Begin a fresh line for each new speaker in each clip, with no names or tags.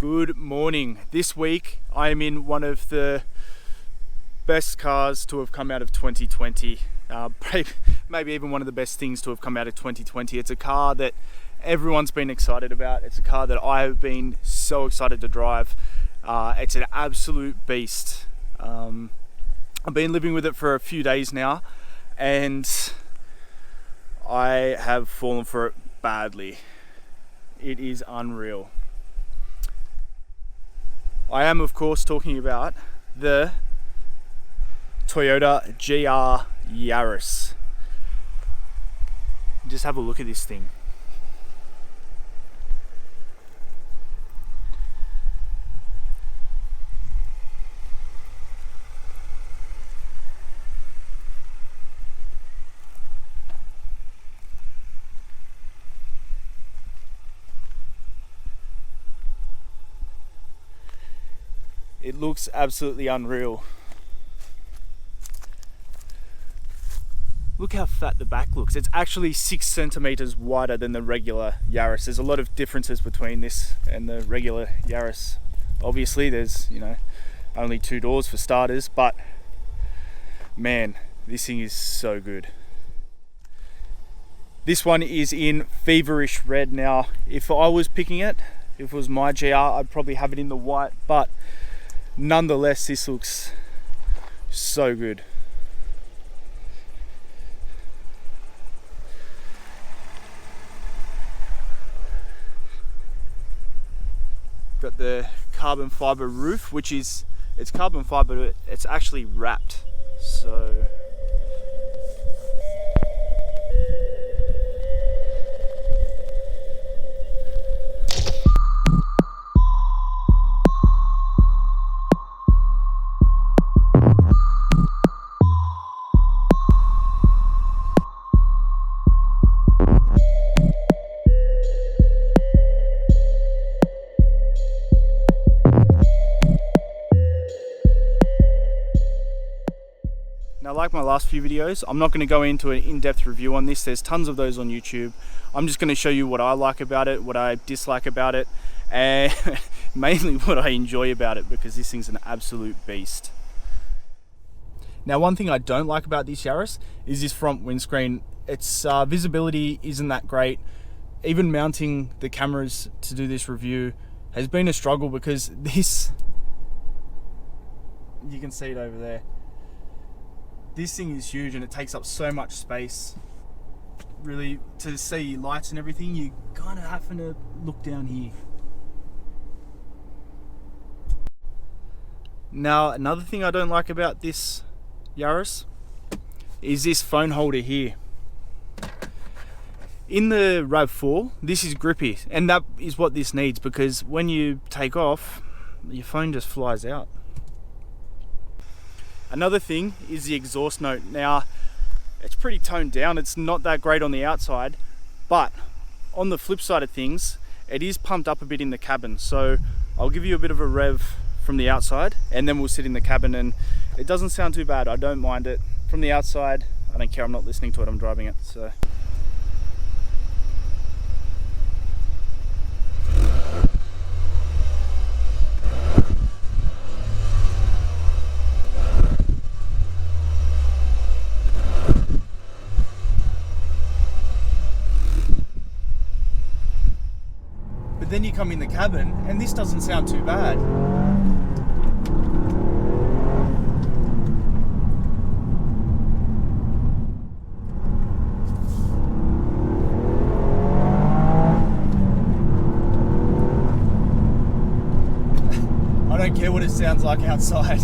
Good morning. This week I am in one of the best cars to have come out of 2020. Maybe even one of the best things to have come out of 2020. It's a car that everyone's been excited about. It's a car that I have been so excited to drive. It's an absolute beast. I've been living with it for a few days now and I have fallen for it badly. It is unreal. I am, of course, talking about the Toyota GR Yaris. Just have a look at this thing. It looks absolutely unreal. Look how fat the back looks. It's actually 6 centimeters wider than the regular Yaris. There's a lot of differences between this and the regular Yaris. Obviously there's, only 2 doors for starters, but man, this thing is so good. This one is in feverish red. Now, if I was picking it, if it was my GR, I'd probably have it in the white, but nonetheless, this looks so good. Got the carbon fiber roof, which is, it's carbon fiber, but it's actually wrapped. So now, like my last few videos, I'm not going to go into an in-depth review on this. There's tons of those on YouTube. I'm just going to show you what I like about it, what I dislike about it, and mainly what I enjoy about it, because this thing's an absolute beast. Now, one thing I don't like about this Yaris is this front windscreen. Its visibility isn't that great. Even mounting the cameras to do this review has been a struggle, because this, you can see it over there. This thing is huge and it takes up so much space. Really, to see lights and everything, you kind of having to look down here. Now, another thing I don't like about this Yaris is this phone holder here. In the RAV4, this is grippy, and that is what this needs, because when you take off, your phone just flies out. Another thing is the exhaust note. Now, it's pretty toned down. It's not that great on the outside, but on the flip side of things, it is pumped up a bit in the cabin. So I'll give you a bit of a rev from the outside and then we'll sit in the cabin, and it doesn't sound too bad. I don't mind it. From the outside, I don't care. I'm not listening to it, I'm driving it. So. But then you come in the cabin and this doesn't sound too bad. I don't care what it sounds like outside.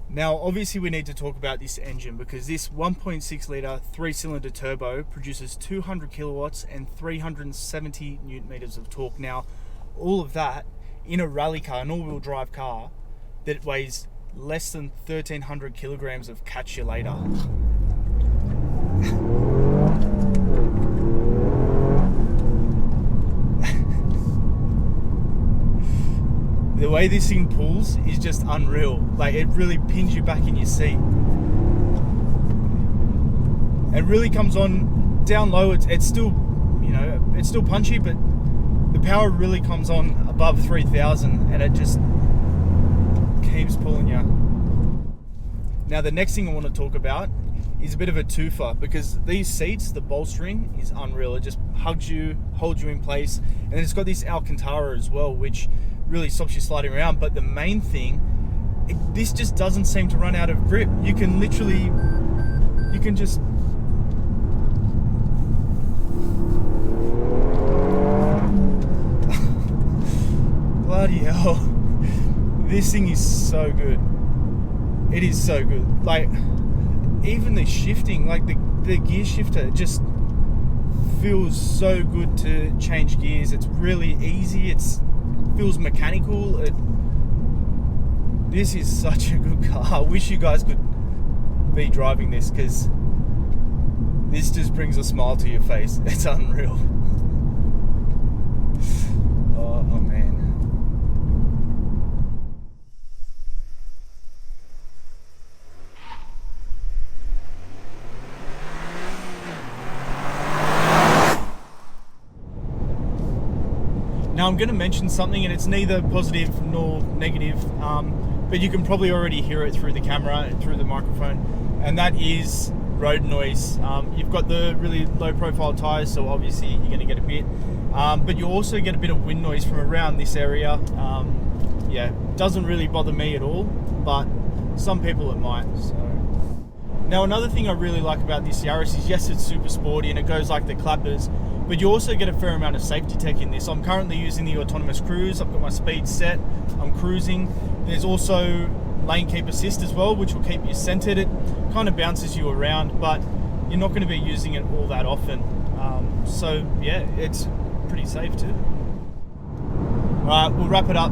Now, obviously we need to talk about this engine, because this 1.6 litre 3-cylinder turbo produces 200 kilowatts and 370 newton meters of torque. Now, all of that in a rally car, an all-wheel drive car that weighs less than 1,300 kilograms of catch you later. The way this thing pulls is just unreal. Like, it really pins you back in your seat. It really comes on down low. It's still, know, it's still punchy, but the power really comes on above 3,000 and it just keeps pulling you. Now the next thing I want to talk about is a bit of a twofer, because these seats, the bolstering is unreal. It just hugs you, holds you in place, and then it's got this Alcantara as well, which really stops you sliding around. But the main thing, this just doesn't seem to run out of grip. You can literally, you can just bloody hell, this thing is so good. It is so good. Like, even the shifting, like the gear shifter, just feels so good to change gears. It's really easy. It feels mechanical. This is such a good car. I wish you guys could be driving this, because this just brings a smile to your face. It's unreal. Oh man. Now I'm going to mention something, and it's neither positive nor negative, but you can probably already hear it through the camera, through the microphone, and that is road noise. You've got the really low profile tyres, so obviously you're going to get a bit, but you also get a bit of wind noise from around this area. Yeah, doesn't really bother me at all, but some people it might. So. Now another thing I really like about this Yaris is, yes, it's super sporty and it goes like the clappers, but you also get a fair amount of safety tech in this. I'm currently using the autonomous cruise. I've got my speed set, I'm cruising. There's also lane keep assist as well, which will keep you centered. It kind of bounces you around, but you're not going to be using it all that often. So yeah, it's pretty safe too. All right, we'll wrap it up.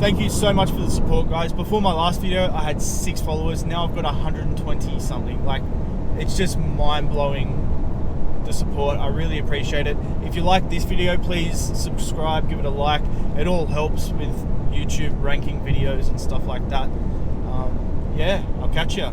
Thank you so much for the support, guys. Before my last video, I had 6 followers. Now I've got 120 something. Like, it's just mind-blowing, the support. I really appreciate it. If you like this video, please subscribe, give it a like. It all helps with YouTube ranking videos and stuff like that. Yeah, I'll catch ya.